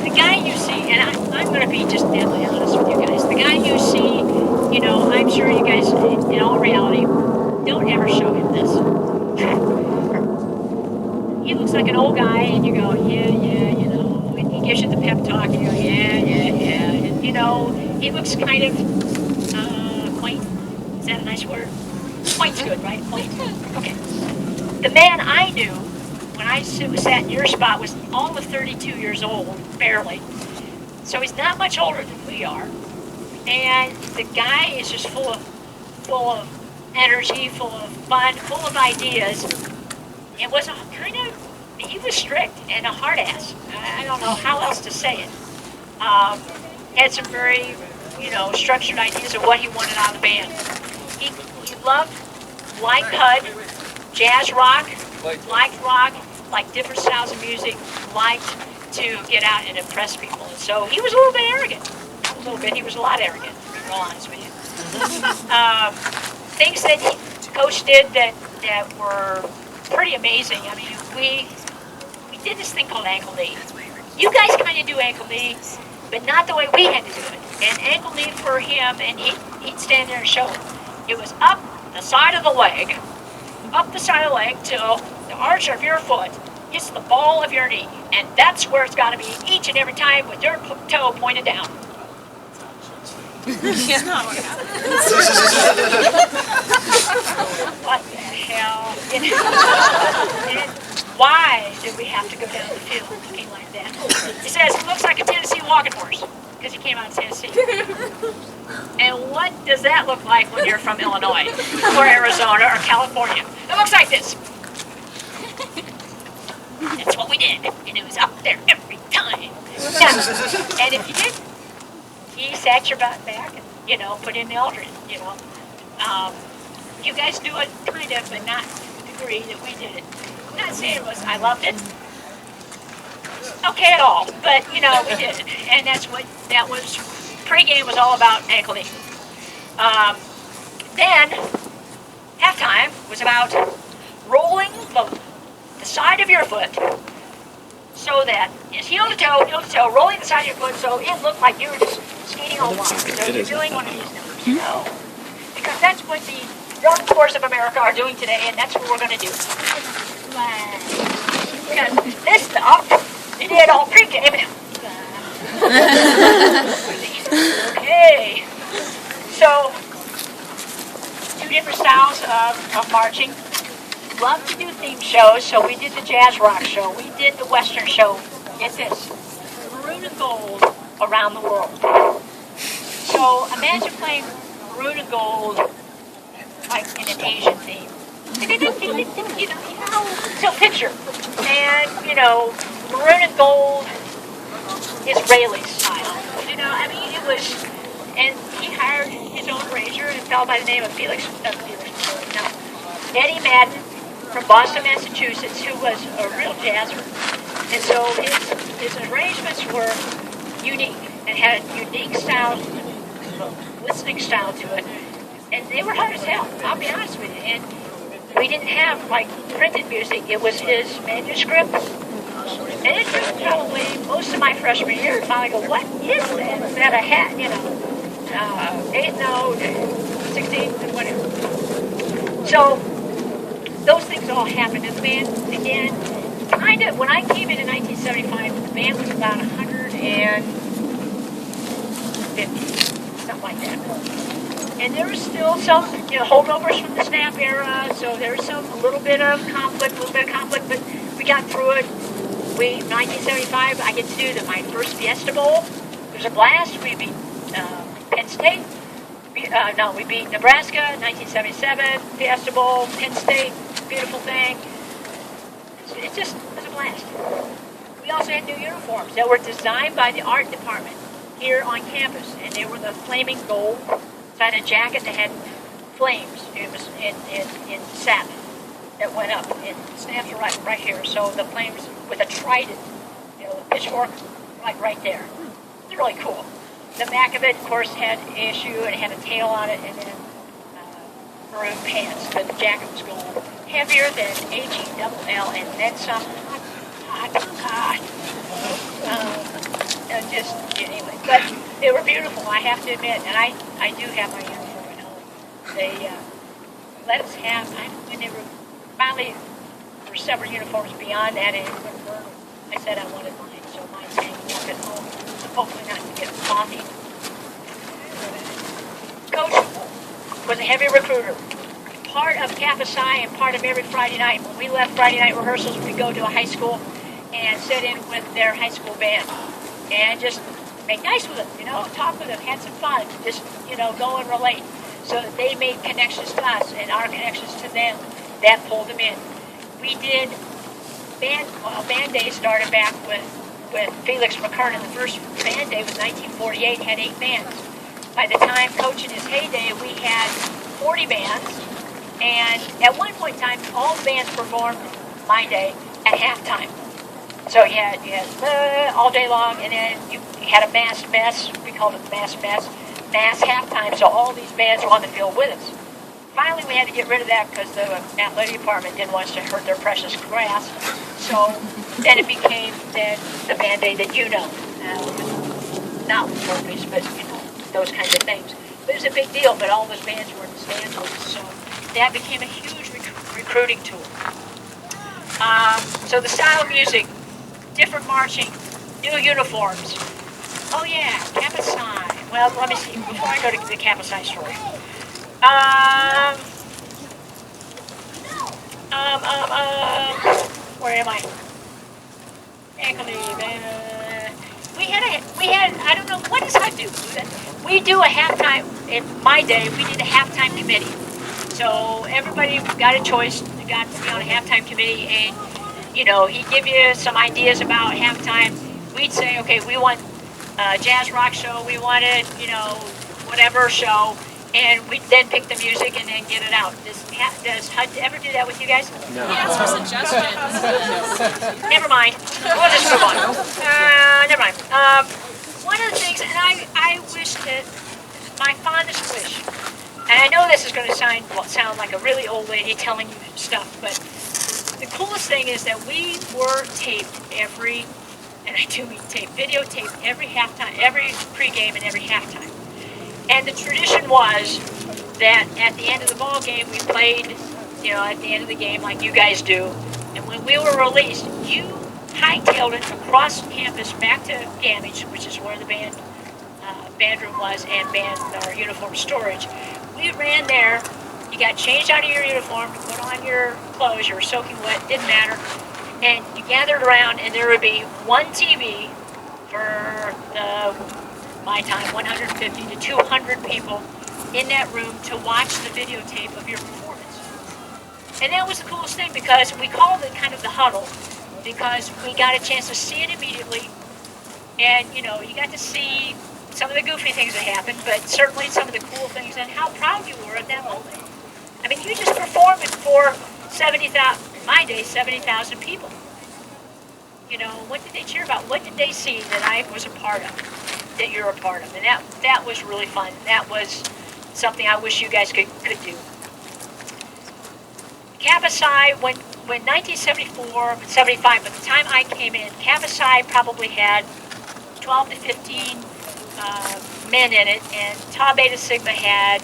The guy you see, and I'm going to be just deadly honest with you guys. The guy you see, I'm sure you guys, in all reality, don't ever show him this. He looks like an old guy, and you go, yeah, and he gives you the pep talk, and you go, yeah, and he looks kind of quaint. Is that a nice word? Quaint's good, right? Quaint. Okay. The man I knew when I sat in your spot was all of 32 years old, barely. So he's not much older than we are, and the guy is just full of energy, full of fun, full of ideas. It was he was strict and a hard ass. I don't know how else to say it. Had some very, structured ideas of what he wanted out of the band. He loved light pud, jazz rock, liked rock, liked different styles of music, liked to get out and impress people. And so he was a little bit arrogant. He was a lot arrogant, to be real honest with you. Things that Coach did that were pretty amazing. I mean, we did this thing called ankle knee. You guys kind of do ankle knee, but not the way we had to do it. And ankle knee for him, and he'd stand there and show it. It was up the side of the leg till the arch of your foot hits the ball of your knee, and that's where it's got to be each and every time with your toe pointed down. What the hell? And why did we have to go down the field looking like that? He says it looks like a Tennessee walking horse because he came out of Tennessee. And what does that look like when you're from Illinois or Arizona or California? It looks like this. That's what we did, and it was up there every time. Yeah. And if you did, he sat your butt back and, put in the alternate, You guys do it kind of, but not to the degree that we did it. I'm not saying I loved it. Okay at all, but, we did it. And that was, pregame was all about ankle knee. Then, halftime was about rolling the side of your foot so that it's heel to toe, rolling the side of your foot so it looked like you were just skating on water. So you're doing one of these numbers, because that's what the road course of America are doing today, and that's what we're going to do. Because this stuff, it did all pre-game. Okay, so 2 different styles of marching. Love to do theme shows, so we did the jazz rock show, we did the western show. Get this, maroon and gold around the world. So imagine playing maroon and gold like in an Asian theme. So picture, and maroon and gold Israeli style. I mean, it was, and he hired his own arranger, and it fell by the name of Eddie Madden from Boston, Massachusetts, who was a real jazzer. And so his arrangements were unique and had a unique style, listening style to it. And they were hard as hell, I'll be honest with you. And we didn't have, printed music. It was his manuscript. And it took probably most of my freshman year to finally go, what is that? Is that a hat, 8th note, 16th, whatever. So those things all happened. And the band, again, kind of, when I came in 1975, the band was about 150, something like that. And there was still some holdovers from the snap era, so there was a little bit of conflict, but we got through it. 1975, I get to do my first Fiesta Bowl. It was a blast. We beat Penn State. We beat Nebraska, 1977, Fiesta Bowl, Penn State, beautiful thing. It just was a blast. We also had new uniforms that were designed by the art department here on campus, and they were the flaming gold. Inside a jacket that had flames. It was in satin that went up, and snaps were right here. So the flames with a trident, the pitchfork, right there. It's really cool. The back of it, of course, had ASU, and it had a tail on it, and then maroon pants. The jacket was gold. Heavier than HELL, and then some. Anyway, but they were beautiful, I have to admit, and I do have my uniform at home. They let us have, when they were finally, there were several uniforms beyond that, and I said I wanted mine, so mine's hanging up at home. Hopefully not to get mothing. Coach was a heavy recruiter. Part of Kappa Psi and part of every Friday night. When we left Friday night rehearsals, we'd go to a high school and sit in with their high school band and just make nice with them, talk with them, had some fun, just, go and relate. So that they made connections to us and our connections to them. That pulled them in. We did band day started back with Felix McKernan. The first band day was 1948, had 8 bands. By the time Coach in his heyday, we had 40 bands. And at one point in time, all the bands performed my day at halftime. So you had all day long, and then you had a mass mess. We called it mass halftime. So all these bands were on the field with us. Finally, we had to get rid of that because the athletic department didn't want us to hurt their precious grass. So then it became the band day that not with trophies, but those kinds of things. But it was a big deal. But all those bands were in the stands with us, so that became a huge recruiting tool. So the style of music, different marching, new uniforms. Oh yeah, Kappa Psi. Well, let me see, before I go to the Kappa Psi story. Where am I? We had, I don't know, what does I do? We do a halftime, in my day, we did a halftime committee. So everybody got a choice, got to be on a halftime committee, and, he'd give you some ideas about halftime. We'd say, okay, we want a jazz rock show, we wanted, whatever show, and we'd then pick the music and then get it out. Does HUD ever do that with you guys? No. He asked for suggestions. Never mind. We'll just move on. Never mind. One of the things, and I wish that, my fondest wish, and I know this is going to sound like a really old lady telling you stuff, but the coolest thing is that we were taped every, and I do mean tape, videotaped every halftime, every pregame and every halftime. And the tradition was that at the end of the ball game, we played, at the end of the game like you guys do. And when we were released, you hightailed it across campus back to Gamage, which is where the band room was, and our uniform storage. We ran there. You got changed out of your uniform, put on your clothes. You were soaking wet, didn't matter. And you gathered around, and there would be one TV for my time, 150 to 200 people in that room to watch the videotape of your performance. And that was the coolest thing because we called it kind of the huddle because we got a chance to see it immediately. And, you got to see some of the goofy things that happened, but certainly some of the cool things and how proud you were at that moment. I mean, you just performed it for 70,000, my day, 70,000 people. What did they cheer about? What did they see that I was a part of, that you're a part of? And that was really fun. That was something I wish you guys could do. Kappa Psi, when 1974, 75, by the time I came in, Kappa Psi probably had 12 to 15 men in it, and Tau Beta Sigma had,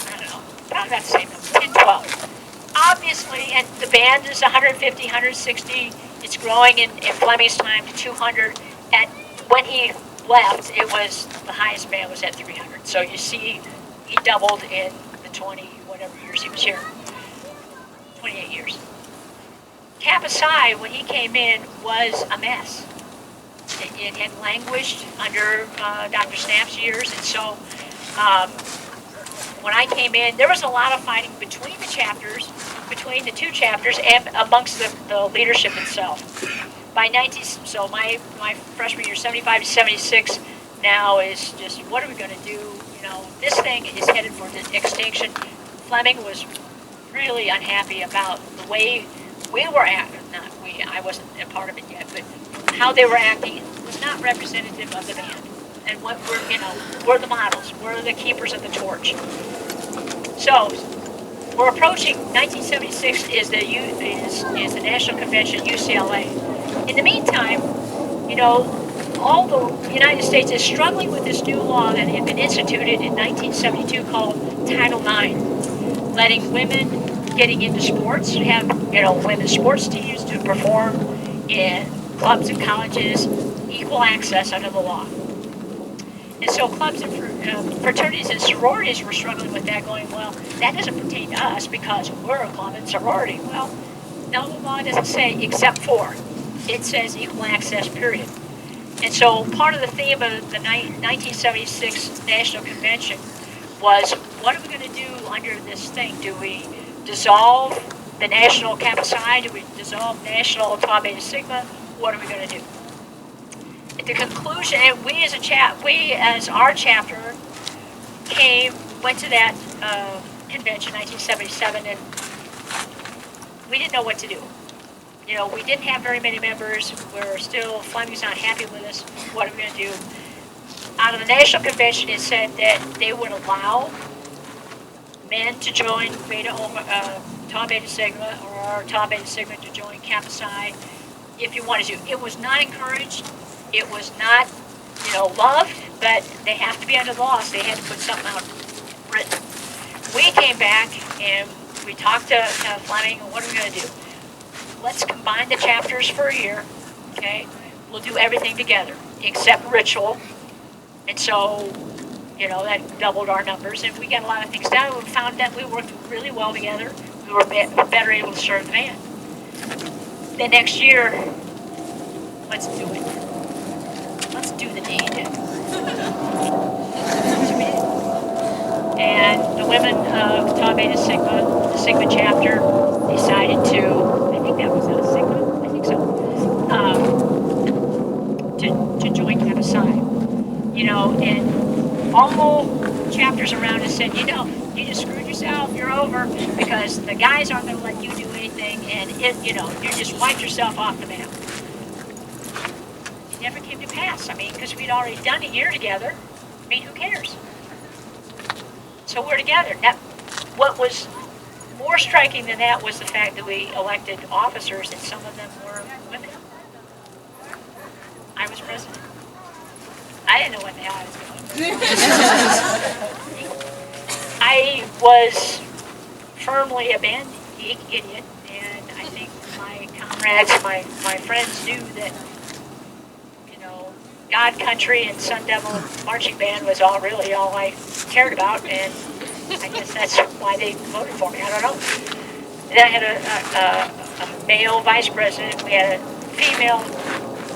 I don't know, about the same number, 10, 12. Obviously, and the band is 150, 160. It's growing in Fleming's time to 200. When he left, it was the highest band was at 300. So you see, he doubled in the 20 whatever years he was here, 28 years. Kappa Psi, when he came in, was a mess. It had languished under Dr. Snap's years, and so when I came in, there was a lot of fighting between the chapters, between the two chapters, and amongst the leadership itself. By so my freshman year, 75 to 76, now is just, what are we going to do? This thing is headed for extinction. Fleming was really unhappy about the way we were acting. Not we, I wasn't a part of it yet, but how they were acting was not representative of the band. And what we're the models. We're the keepers of the torch. So we're approaching 1976 is the National Convention at UCLA. In the meantime, all the United States is struggling with this new law that had been instituted in 1972 called Title IX, letting women getting into sports, have women's sports teams to perform in clubs and colleges, equal access under the law. And so clubs and fraternities and sororities were struggling with that, going, well, that doesn't pertain to us because we're a club and sorority. Well, no, the law doesn't say except for. It says equal access, period. And so part of the theme of the 1976 National Convention was, what are we going to do under this thing? Do we dissolve the National Kappa Psi? Do we dissolve National Tau Beta Sigma? What are we going to do? At the conclusion, and we as our chapter went to that convention, 1977, and we didn't know what to do. We didn't have very many members. Fleming's not happy with us. What are we going to do? Out of the National Convention, it said that they would allow men to join Tau Beta Sigma, or Tau Beta Sigma to join Kappa Psi if you wanted to. It was not encouraged. It was not, loved, but they have to be under the law, so they had to put something out written. We came back and we talked to Fleming, and what are we going to do? Let's combine the chapters for a year, okay? We'll do everything together, except ritual. And so, that doubled our numbers, and we got a lot of things done. We found that we worked really well together. We were better able to serve the band. The next year, let's do it. Let's do the deed. And the women of Tau Beta Sigma, the Sigma chapter, decided to, I think that was a Sigma, I think so, to join Kappa Psi. And all chapters around us said, you just screwed yourself, you're over, because the guys aren't going to let you do anything, and you just wiped yourself off the map. It never came to pass, because we'd already done a year together. Who cares? So we're together. Now, what was More striking than that was the fact that we elected officers, and some of them were women. I was president. I didn't know what the hell I was doing. I was firmly a band geek idiot, and I think my comrades, my friends knew that, God Country and Sun Devil Marching Band was all I cared about, and I guess that's why they voted for me. I don't know. Then I had a male vice president. We had a female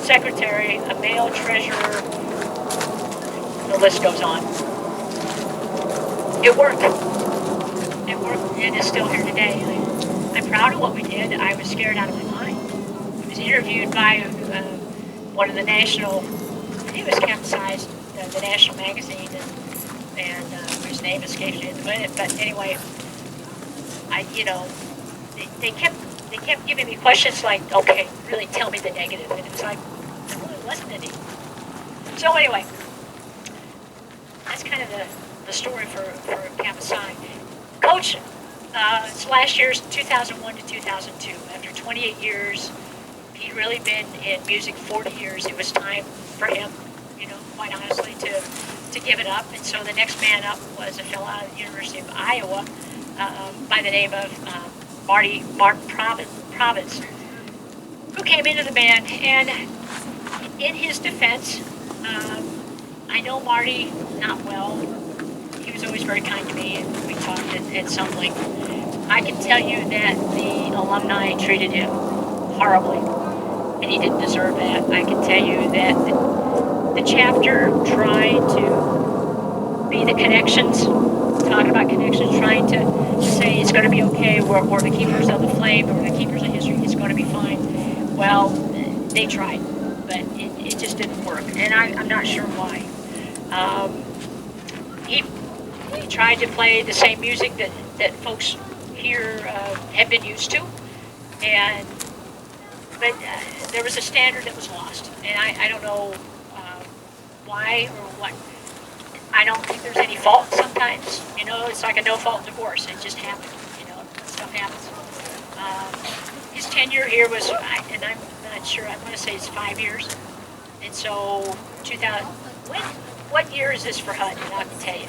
secretary, a male treasurer. The list goes on. It worked. It worked, and it's still here today. I'm proud of what we did. I was scared out of my mind. I was interviewed by one of the national, he was capsized, the national magazine, and whose name escapes me at the minute. But anyway, they kept giving me questions like, okay, really tell me the negative, and it's like there really wasn't any. So anyway, that's kind of the story for Kappa Psi. Coach, it's last year's 2001 to 2002. After 28 years, he'd really been in music 40 years. It was time for him, quite honestly, to give it up. And so the next man up was a fellow out of the University of Iowa by the name of Martin Province, who came into the band. And in his defense, I know Marty not well. He was always very kind to me, and we talked at some length. I can tell you that the alumni treated him horribly, and he didn't deserve that. I can tell you that the chapter tried to be the connections, talking about connections, trying to say it's going to be okay, we're the keepers of the flame, we're the keepers of history, it's going to be fine. Well, they tried, but it just didn't work, and I'm not sure why. He tried to play the same music that folks here have been used to, but there was a standard that was lost, and I don't know why or what. I don't think there's any fault sometimes. It's like a no-fault divorce. It just happens. Stuff happens. His tenure here was, and I'm not sure, I want to say it's 5 years. And so, 2000, what year is this for HUD? And I can tell you.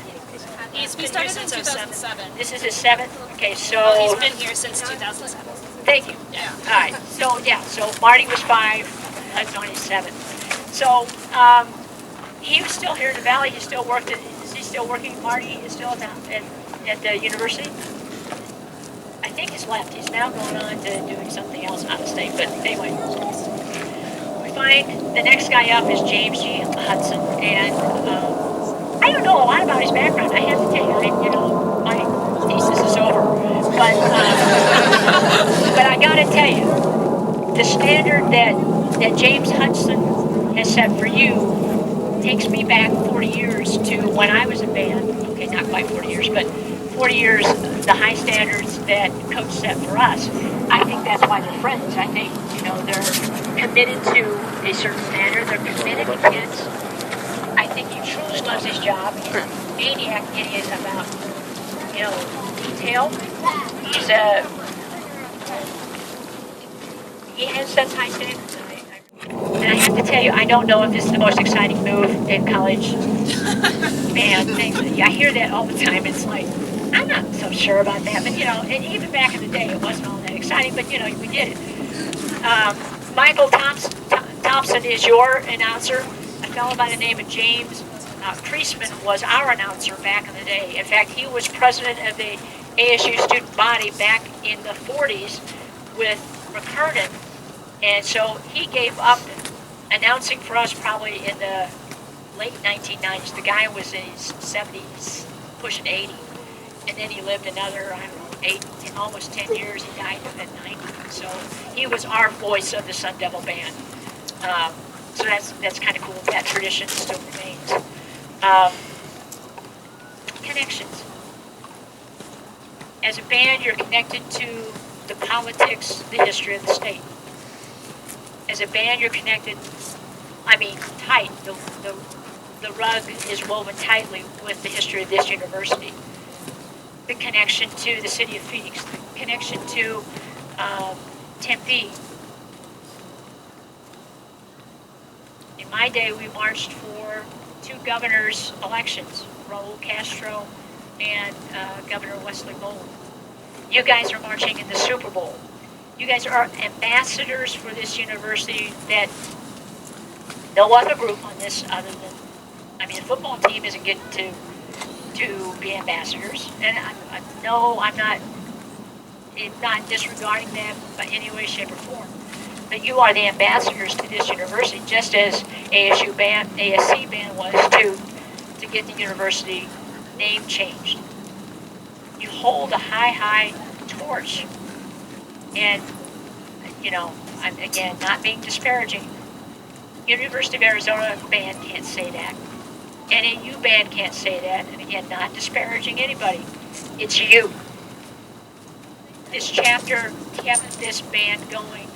He started in 2007. This is his 7th? Okay, so... Well, he's been here since 2007. Thank you. Yeah. All right. So Marty was 5, HUD's on his 7th. So, he was still here in the Valley. He still worked is he still working? Marty is still at the university? I think he's left. He's now going on to doing something else out of state. But anyway, we find the next guy up is James G. Hudson. And I don't know a lot about his background. I have to tell you, my thesis is over. But I got to tell you, the standard that James Hudson has set for you takes me back 40 years to when I was in band. Okay, not quite 40 years, but 40 years, the high standards that Coach set for us. I think that's why they're friends. I think, they're committed to a certain standard. They're committed to kids. I think he truly loves his job. He's a maniac idiot about, detail. He has such high standards. And I have to tell you, I don't know if this is the most exciting move in college band things. I hear that all the time. It's like, I'm not so sure about that. But, and even back in the day, it wasn't all that exciting. But, we did it. Michael Thompson is your announcer. A fellow by the name of James Priestman was our announcer back in the day. In fact, he was president of the ASU student body back in the 40s with McKernan. And so he gave up announcing for us probably in the late 1990s. The guy was in his 70s, pushing 80. And then he lived another, almost 10 years. He died at 90. So he was our voice of the Sun Devil Band. So that's kind of cool. That tradition still remains. Connections. As a band, you're connected to the politics, the history of the state. As a band, you're connected, tight. The rug is woven tightly with the history of this university. The connection to the city of Phoenix, the connection to Tempe. In my day, we marched for 2 governors' elections, Raul Castro and Governor Wesley Bowen. You guys are marching in the Super Bowl. You guys are ambassadors for this university that no other group on this other than, I mean, the football team isn't getting to be ambassadors. And no, I'm not disregarding them by any way, shape, or form. But you are the ambassadors to this university, just as ASC band was to get the university name changed. You hold a high torch. And, you know, I'm, again, not being disparaging. University of Arizona band can't say that. NAU band can't say that. And again, not disparaging anybody. It's you. This chapter kept this band going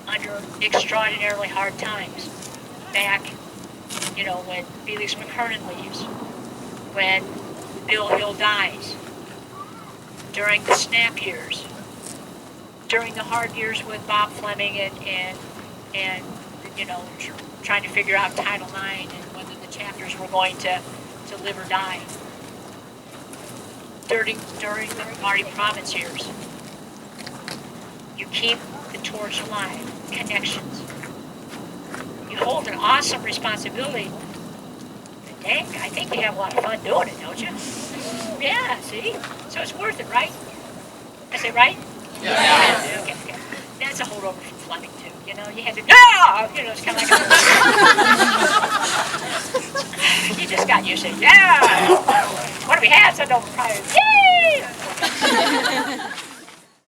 under extraordinarily hard times. Back, you know, when Felix McKernan leaves, when Bill Hill dies, during the snap years, during the hard years with Bob Fleming and you know, trying to figure out Title IX and whether the chapters were going to live or die. During the Marty Province years, you keep the torch alive. Connections. You hold an awesome responsibility. And dang, I think you have a lot of fun doing it, don't you? Yeah, see? So it's worth it, right? I say right? Yeah. Okay. That's a holdover from Fleming, too. You know, you have to, you know, it's kind of like you just got used to it. Yeah! What do we have? So don't prior. Yay!